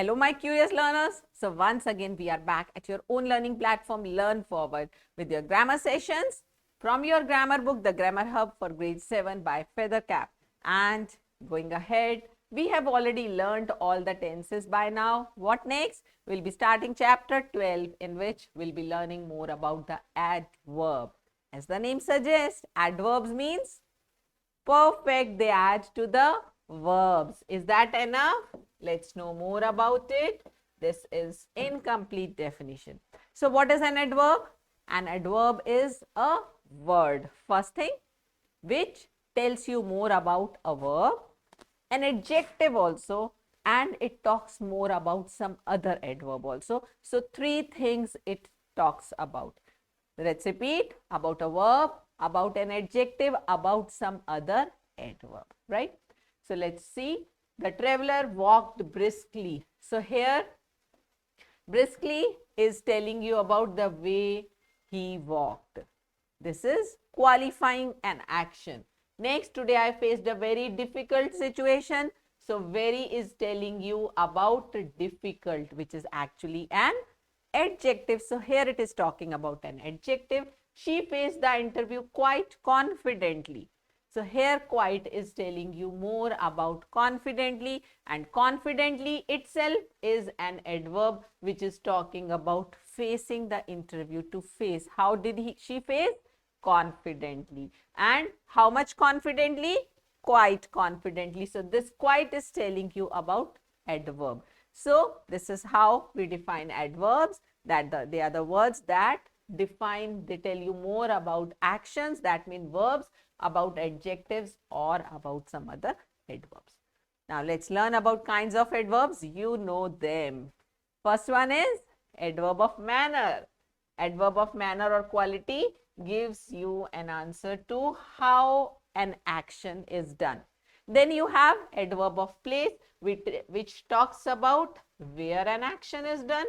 Hello, my curious learners. So once again, we are back at your own learning platform, Learn Forward, with your grammar sessions from your grammar book, The Grammar Hub for Grade 7 by Feathercap. And going ahead, we have already learned all the tenses by now. What next? We'll be starting chapter 12, in which we'll be learning more about the adverb. As the name suggests, adverbs means perfect, they add to the verbs. Is that enough? Let's know more about it. This is incomplete definition. So what is an adverb? An adverb is a word, first thing, which tells you more about a verb, an adjective also, and it talks more about some other adverb also. So three things it talks about. Let's repeat: about a verb, about an adjective, about some other adverb, right? So let's see. The traveler walked briskly. So here, briskly is telling you about the way he walked. This is qualifying an action. Next, today I faced a very difficult situation. So very is telling you about difficult, which is actually an adjective. So here it is talking about an adjective. She faced the interview quite confidently. So here quite is telling you more about confidently, and confidently itself is an adverb which is talking about facing the interview, to face. How did she face? Confidently. And how much confidently? Quite confidently. So this quite is telling you about adverb. So this is how we define adverbs, that they are the words that define, they tell you more about actions, that mean verbs, about adjectives, or about some other adverbs. Now let's learn about kinds of adverbs. You know them. First one is adverb of manner. Adverb of manner or quality gives you an answer to how an action is done. Then you have adverb of place, which talks about where an action is done.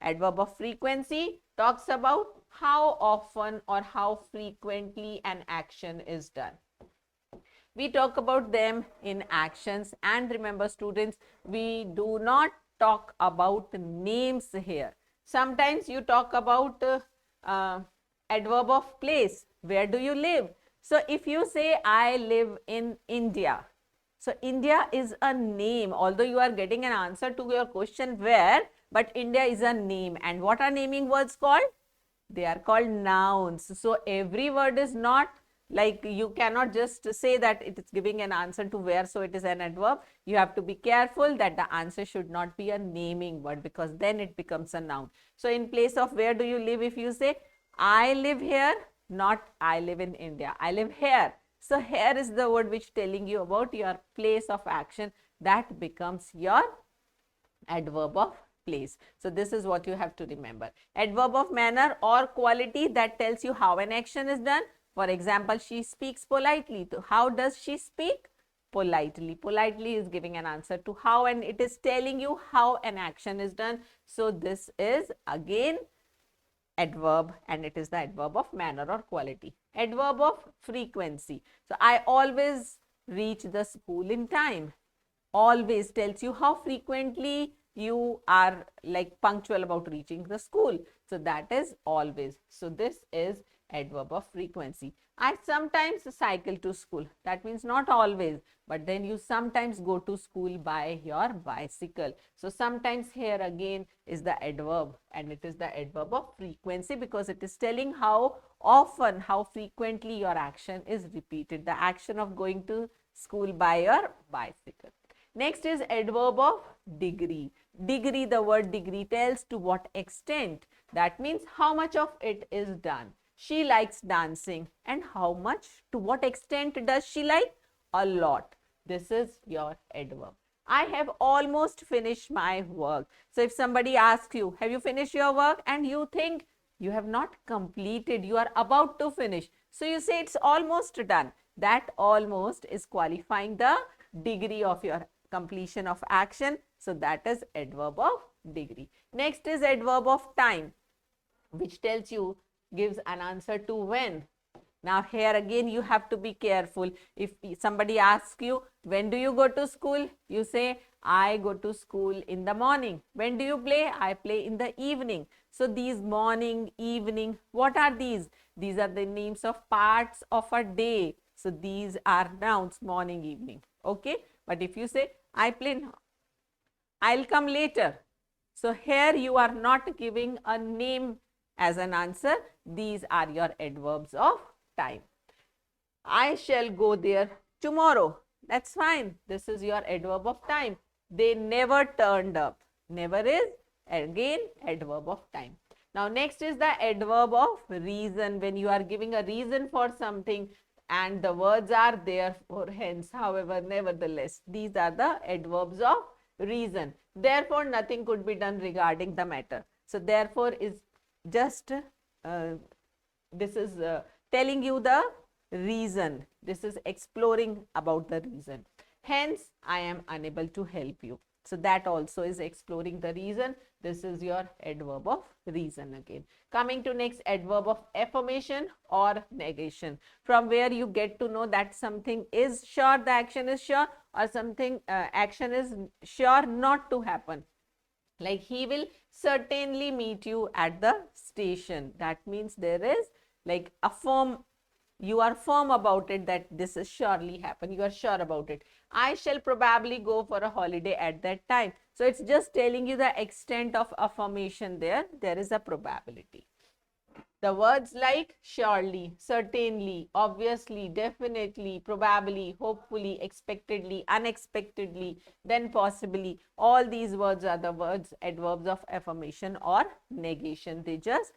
Adverb of frequency talks about how often or how frequently an action is done. We talk about them in actions, and remember students, we do not talk about names here. Sometimes you talk about adverb of place. Where do you live? So if you say I live in India, so India is a name, although you are getting an answer to your question where, but India is a name. And what are naming words called? They are called nouns. So every word is not like, you cannot just say that it is giving an answer to where, so it is an adverb. You have to be careful that the answer should not be a naming word, because then it becomes a noun. So in place of where do you live, if you say I live here, not I live in India, I live here. So here is the word which telling you about your place of action, that becomes your adverb of place. So this is what you have to remember. Adverb of manner or quality, that tells you how an action is done. For example, she speaks politely. So how does she speak? Politely. Politely is giving an answer to how, and it is telling you how an action is done. So this is again adverb, and it is the adverb of manner or quality. Adverb of frequency. So I always reach the school in time. Always tells you how frequently you are like punctual about reaching the school. So that is always. So this is adverb of frequency. I sometimes cycle to school. That means not always, but then you sometimes go to school by your bicycle. So sometimes here again is the adverb, and it is the adverb of frequency, because it is telling how often, how frequently your action is repeated. The action of going to school by your bicycle. Next is adverb of degree. Degree, the word degree tells to what extent. That means how much of it is done. She likes dancing. And how much, to what extent does she like? A lot. This is your adverb. I have almost finished my work. So if somebody asks you, have you finished your work? And you think you have not completed, you are about to finish. So you say it's almost done. That almost is qualifying the degree of your completion of action. So that is adverb of degree. Next is adverb of time, which tells you, gives an answer to when. Now here again you have to be careful. If somebody asks you, when do you go to school? You say, I go to school in the morning. When do you play? I play in the evening. So these morning, evening, what are these? These are the names of parts of a day. So these are nouns, morning, evening. Okay. But if you say, I play, I'll come later. So here you are not giving a name as an answer. These are your adverbs of time. I shall go there tomorrow. That's fine. This is your adverb of time. They never turned up. Never is again adverb of time. Now next is the adverb of reason. When you are giving a reason for something and the words are therefore, hence, however, nevertheless. These are the adverbs of reason. Therefore, nothing could be done regarding the matter. So therefore is just this is telling you the reason. This is exploring about the reason. Hence, I am unable to help you. So that also is exploring the reason. This is your adverb of reason again. Coming to next, adverb of affirmation or negation, from where you get to know that something is sure, the action is sure, or something action is sure not to happen. Like he will certainly meet you at the station. That means there is like a firm, you are firm about it that this is surely happen. You are sure about it. I shall probably go for a holiday at that time. So it's just telling you the extent of affirmation there. There is a probability. The words like surely, certainly, obviously, definitely, probably, hopefully, expectedly, unexpectedly, then possibly, all these words are the words, adverbs of affirmation or negation. They just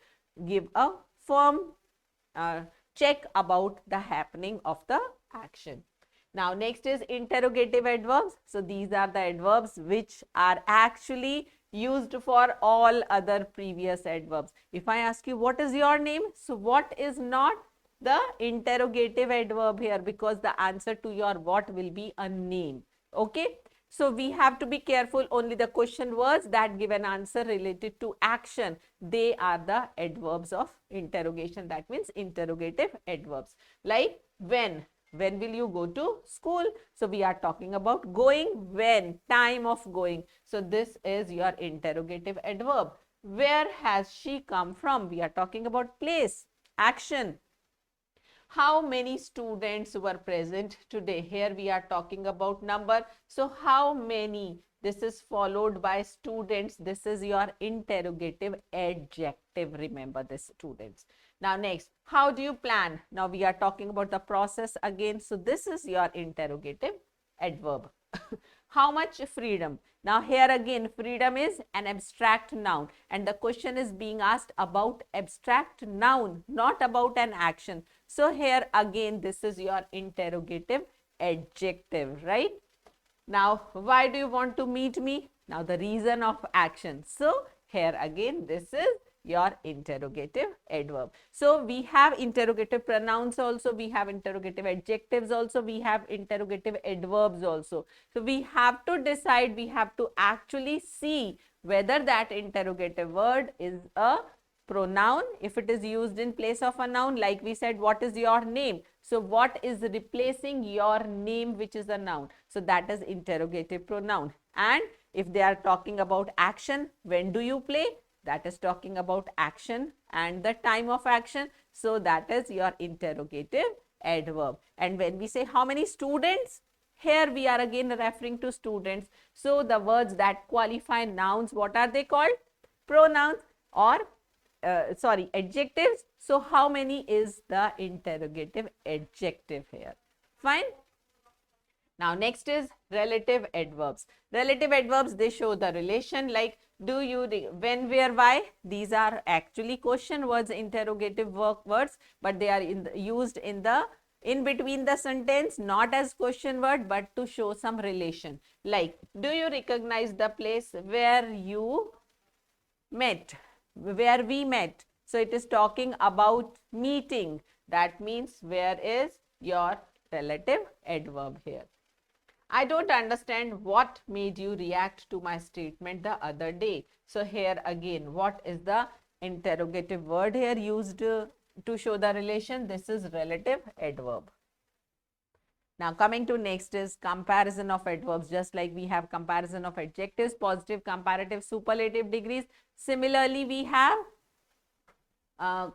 give a firm check about the happening of the action. Now next is interrogative adverbs. So these are the adverbs which are actually used for all other previous adverbs. If I ask you, what is your name? So what is not the interrogative adverb here, because the answer to your what will be a name. Okay. So we have to be careful. Only the question words that give an answer related to action, they are the adverbs of interrogation. That means interrogative adverbs. Like when will you go to school? So we are talking about going, when, time of going. So this is your interrogative adverb. Where has she come from? We are talking about place, action. How many students were present today? Here we are talking about number. So how many? This is followed by students. This is your interrogative adjective. Remember this, students. Now next, how do you plan? Now we are talking about the process again. So this is your interrogative adverb. How much freedom? Now here again, freedom is an abstract noun and the question is being asked about abstract noun, not about an action. So here again, this is your interrogative adjective, right? Now, why do you want to meet me? Now the reason of action. So here again, this is your interrogative adverb. So we have interrogative pronouns also, we have interrogative adjectives also, we have interrogative adverbs also. So we have to decide, we have to actually see whether that interrogative word is a pronoun, if it is used in place of a noun. Like we said, what is your name? So what is replacing your name, which is a noun? So that is interrogative pronoun. And if they are talking about action, when do you play? That is talking about action and the time of action. So that is your interrogative adverb. And when we say how many students, here we are again referring to students. So the words that qualify nouns, what are they called? Pronouns or adjectives. So how many is the interrogative adjective here? Fine. Now next is relative adverbs. Relative adverbs, they show the relation, like do you, when, where, why. These are actually question words, interrogative words, but they are used in between the sentence, not as question word, but to show some relation. Like, do you recognize the place where you met, where we met? So it is talking about meeting. That means where is your relative adverb here. I don't understand what made you react to my statement the other day. So here again, what is the interrogative word here used to show the relation, this is relative adverb. Now coming to next is comparison of adverbs. Just like we have comparison of adjectives, positive, comparative, superlative degrees. Similarly, we have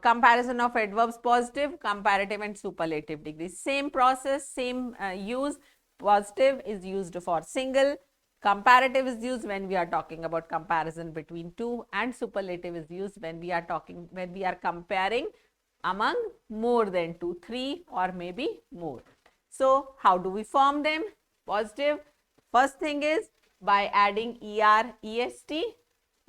comparison of adverbs, positive, comparative and superlative degrees. Same process, same use. Positive is used for single, comparative is used when we are talking about comparison between two, and superlative is used when we are comparing among more than two, three or maybe more. So how do we form them? Positive, first thing is by adding er, est,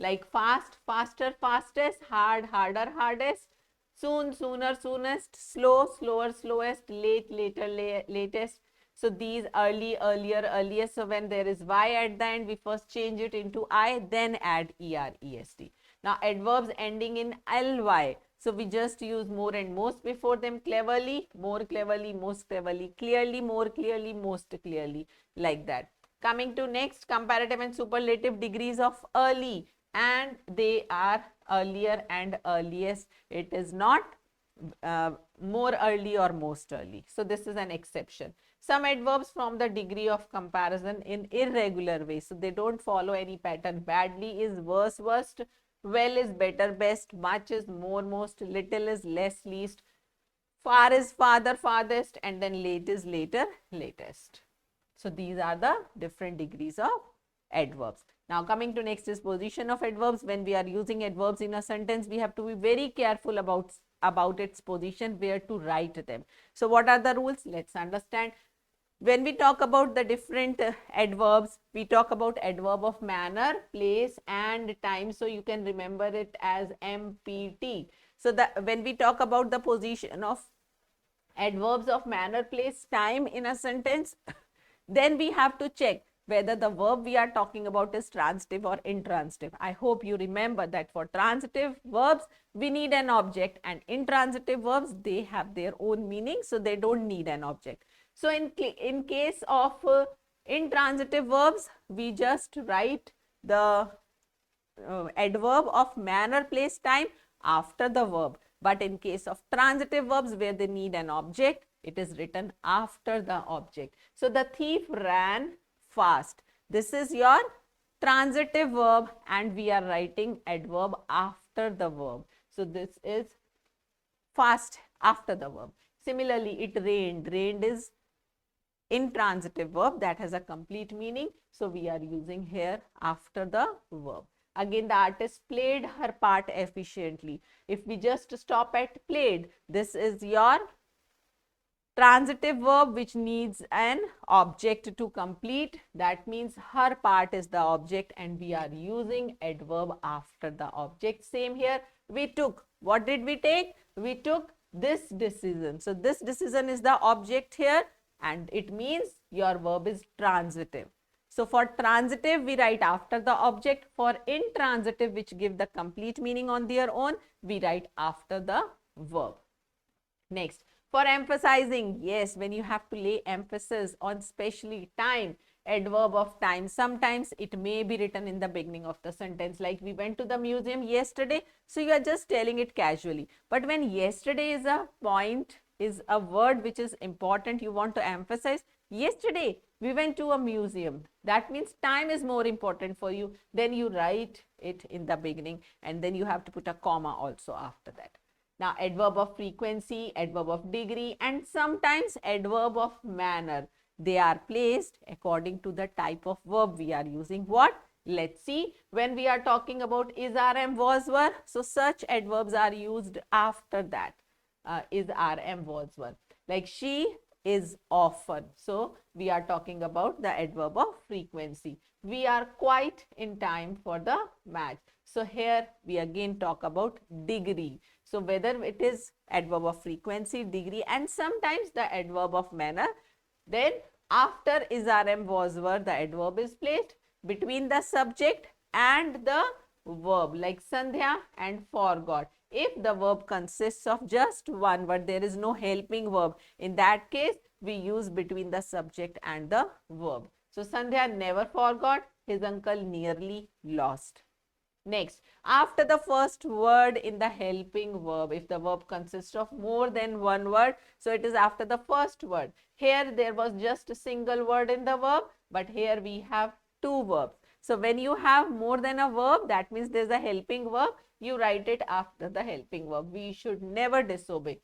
like fast, faster, fastest, hard, harder, hardest, soon, sooner, soonest, slow, slower, slowest, late, later, latest. So these early, earlier, earliest. So when there is y at the end, we first change it into I, then add er, est. Now adverbs ending in ly. So we just use more and most before them. Cleverly, more cleverly, most cleverly, clearly, more clearly, most clearly, like that. Coming to next, comparative and superlative degrees of early, and they are earlier and earliest. It is not more early or most early. So this is an exception. Some adverbs from the degree of comparison in irregular way. So they don't follow any pattern. Badly is worse, worst. Well is better, best. Much is more, most. Little is less, least. Far is farther, farthest. And then late is later, latest. So these are the different degrees of adverbs. Now coming to next is position of adverbs. When we are using adverbs in a sentence, we have to be very careful about its position, where to write them. So what are the rules? Let's understand. When we talk about the different adverbs, we talk about adverb of manner, place and time. So you can remember it as MPT. So when we talk about the position of adverbs of manner, place, time in a sentence, then we have to check whether the verb we are talking about is transitive or intransitive. I hope you remember that for transitive verbs, we need an object, and intransitive verbs, they have their own meaning, so they don't need an object. So in case of intransitive verbs, we just write the adverb of manner, place, time after the verb. But in case of transitive verbs where they need an object, it is written after the object. So the thief ran fast. This is your transitive verb, and we are writing adverb after the verb. So this is fast after the verb. Similarly, it rained. Rained is intransitive verb that has a complete meaning. So we are using here after the verb. Again, the artist played her part efficiently. If we just stop at played, this is your transitive verb which needs an object to complete. That means her part is the object, and we are using adverb after the object. Same here, we took. What did we take? We took this decision. So this decision is the object here, and it means your verb is transitive. So for transitive, we write after the object. For intransitive, which give the complete meaning on their own, we write after the verb. Next, for emphasizing, yes, when you have to lay emphasis on especially time, adverb of time, sometimes it may be written in the beginning of the sentence, like we went to the museum yesterday, so you are just telling it casually. But when yesterday is a point, is a word which is important, you want to emphasize, yesterday we went to a museum, that means time is more important for you, then you write it in the beginning, and then you have to put a comma also after that. Now adverb of frequency, adverb of degree, and sometimes adverb of manner, they are placed according to the type of verb we are using. What? Let's see. When we are talking about is, are, am, was, were, so such adverbs are used after that. Is, are, am, was, were. Like she is often. So we are talking about the adverb of frequency. We are quite in time for the match. So here we again talk about degree. So whether it is adverb of frequency, degree, and sometimes the adverb of manner, then after is, are, am, was, were, the adverb is placed between the subject and the verb, like Sandhya and forgot. If the verb consists of just one word, there is no helping verb, in that case we use between the subject and the verb. So Sandhya never forgot, his uncle nearly lost. Next, after the first word in the helping verb, if the verb consists of more than one word, so it is after the first word. Here there was just a single word in the verb, but here we have two verbs. So when you have more than a verb, that means there's a helping verb, you write it after the helping verb. We should never disobey.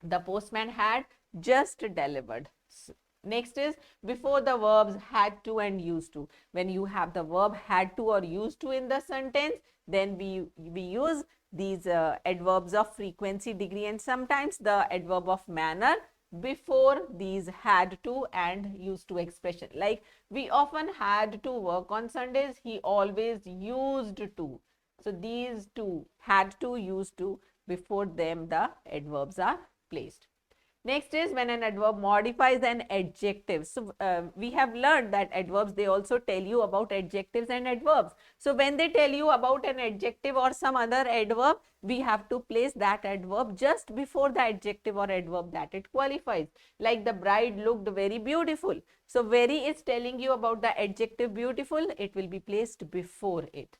The postman had just delivered. Next is before the verbs had to and used to. When you have the verb had to or used to in the sentence, then we use these adverbs of frequency, degree, and sometimes the adverb of manner before these had to and used to expression. Like we often had to work on Sundays, he always used to. So these two, had to, used to, before them the adverbs are placed. Next is when an adverb modifies an adjective. So we have learned that adverbs, they also tell you about adjectives and adverbs. So when they tell you about an adjective or some other adverb, we have to place that adverb just before the adjective or adverb that it qualifies. Like the bride looked very beautiful. So very is telling you about the adjective beautiful, it will be placed before it.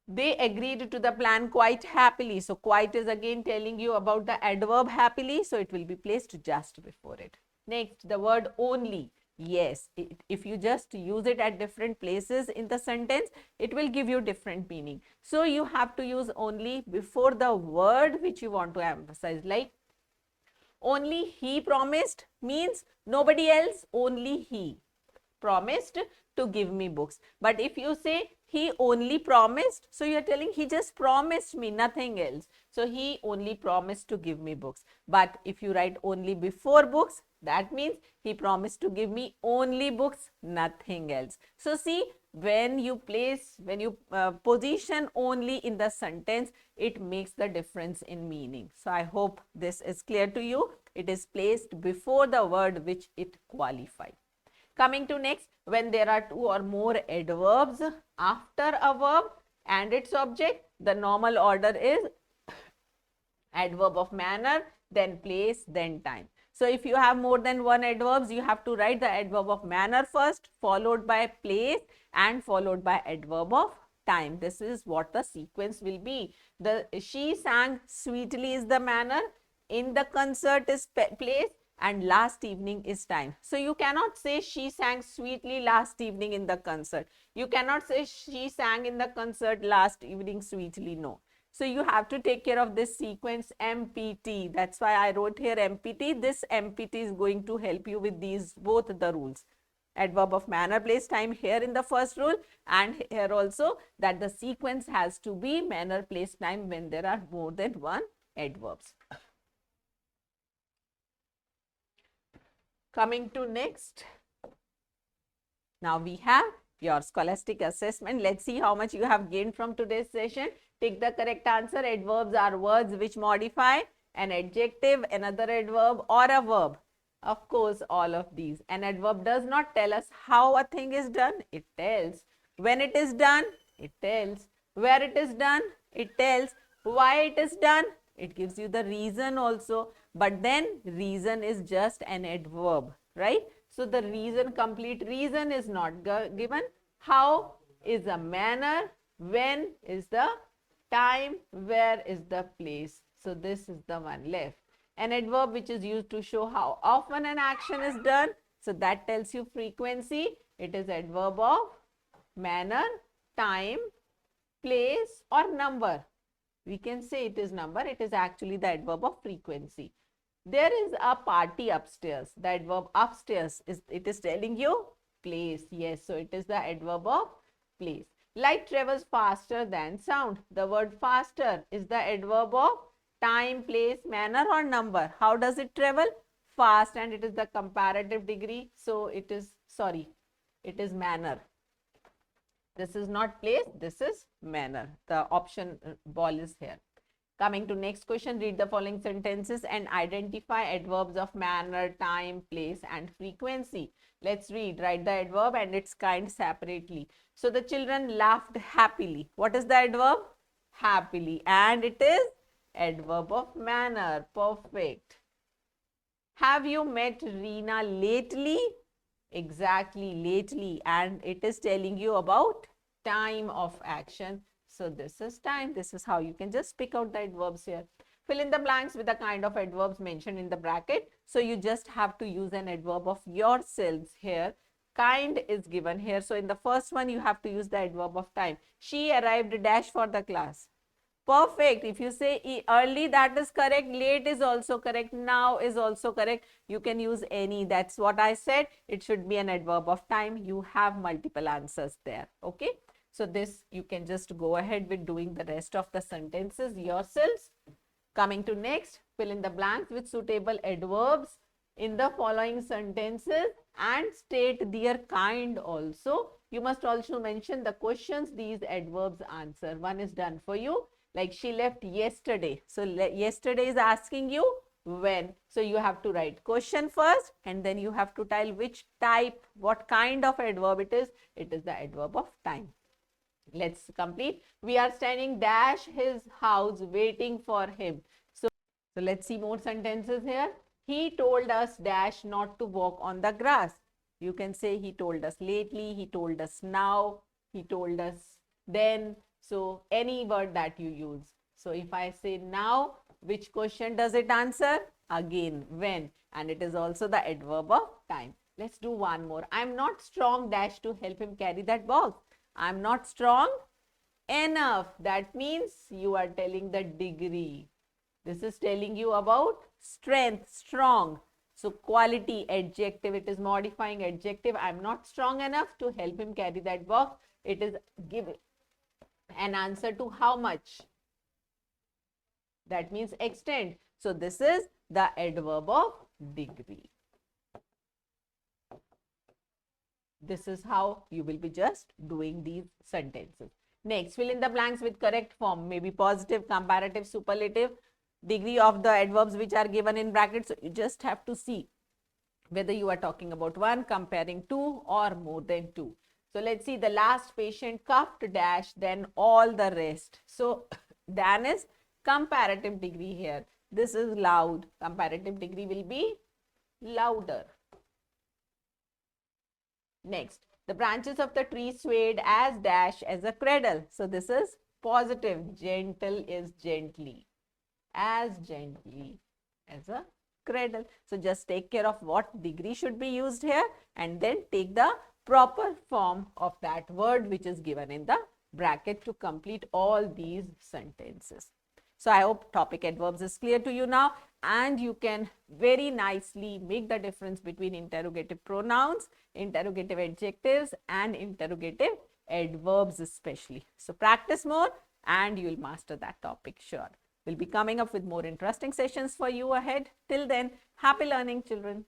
They agreed to the plan quite happily. So quite is again telling you about the adverb happily. So it will be placed just before it. Next, the word only. Yes, if you just use it at different places in the sentence, it will give you different meaning. So you have to use only before the word which you want to emphasize. Like only he promised means nobody else, only he promised to give me books. But if you say he only promised, so you are telling he just promised me, nothing else. So he only promised to give me books. But if you write only before books, that means he promised to give me only books, nothing else. So see, when you position only in the sentence, it makes the difference in meaning. So I hope this is clear to you. It is placed before the word which it qualifies. Coming to next, when there are two or more adverbs after a verb and its object, the normal order is adverb of manner, then place, then time. So if you have more than one adverbs, you have to write the adverb of manner first, followed by place and followed by adverb of time. This is what the sequence will be. She sang sweetly is the manner, in the concert is place, and last evening is time. So you cannot say she sang sweetly last evening in the concert. You cannot say she sang in the concert last evening sweetly. No. So you have to take care of this sequence MPT. That's why I wrote here MPT. This MPT is going to help you with these both the rules. Adverb of manner, place, time here in the first rule, and here also that the sequence has to be manner, place, time when there are more than one adverbs. Coming to next, now we have your scholastic assessment. Let's see how much you have gained from today's session. Take the correct answer. Adverbs are words which modify an adjective, another adverb, or a verb. Of course, all of these. An adverb does not tell us how a thing is done. It tells when it is done. It tells where it is done. It tells why it is done. It gives you the reason also. But then reason is just an adverb, right? So the reason, complete reason is not given. How is a manner, when is the time, where is the place. So this is the one left. An adverb which is used to show how often an action is done. So that tells you frequency. It is adverb of manner, time, place, or number. We can say it is number. It is actually the adverb of frequency. There is a party upstairs. The adverb upstairs is telling you place. Yes, so it is the adverb of place. Light travels faster than sound. The word faster is the adverb of time, place, manner, or number. How does it travel? Fast, and it is the comparative degree. So it is, sorry, it is manner. This is not place, this is manner. The option ball is here. Coming to next question, read the following sentences and identify adverbs of manner, time, place, and frequency. Let's read. Write the adverb and its kind separately. So the children laughed happily. What is the adverb? Happily. And it is adverb of manner. Perfect. Have you met Reena lately? Exactly, lately. And it is telling you about time of action. So this is time. This is how you can just pick out the adverbs here. Fill in the blanks with the kind of adverbs mentioned in the bracket. So you just have to use an adverb of yourselves here. Kind is given here. So in the first one, you have to use the adverb of time. She arrived dash for the class. Perfect. If you say early, that is correct. Late is also correct. Now is also correct. You can use any. That's what I said. It should be an adverb of time. You have multiple answers there. Okay. So this you can just go ahead with doing the rest of the sentences yourselves. Coming to next, fill in the blanks with suitable adverbs in the following sentences and state their kind also. You must also mention the questions these adverbs answer. One is done for you. Like she left yesterday. So yesterday is asking you when. So you have to write question first and then you have to tell which type, what kind of adverb it is. It is the adverb of time. Let's complete. We are standing dash his house waiting for him. So let's see more sentences here. He told us dash not to walk on the grass. You can say he told us lately, he told us now, he told us then. So any word that you use. So if I say now, which question does it answer? Again, when. And it is also the adverb of time. Let's do one more. I'm not strong dash to help him carry that box. I'm not strong enough. That means you are telling the degree. This is telling you about strength, strong. So quality, adjective, it is modifying adjective. I'm not strong enough to help him carry that box. It is give an answer to how much. That means extent. So this is the adverb of degree. This is how you will be just doing these sentences. Next, fill in the blanks with correct form, maybe positive, comparative, superlative, degree of the adverbs which are given in brackets. So you just have to see whether you are talking about one, comparing two, or more than two. So let's see, the last patient coughed dash, then all the rest. So Dan is comparative degree here. This is loud. Comparative degree will be louder. Next, the branches of the tree swayed as dash as a cradle. So this is positive. Gentle is gently. As gently as a cradle. So just take care of what degree should be used here and then take the proper form of that word which is given in the bracket to complete all these sentences. So I hope topic adverbs is clear to you now, and you can very nicely make the difference between interrogative pronouns, interrogative adjectives, and interrogative adverbs especially. So practice more and you will master that topic, sure. We'll be coming up with more interesting sessions for you ahead. Till then, happy learning, children.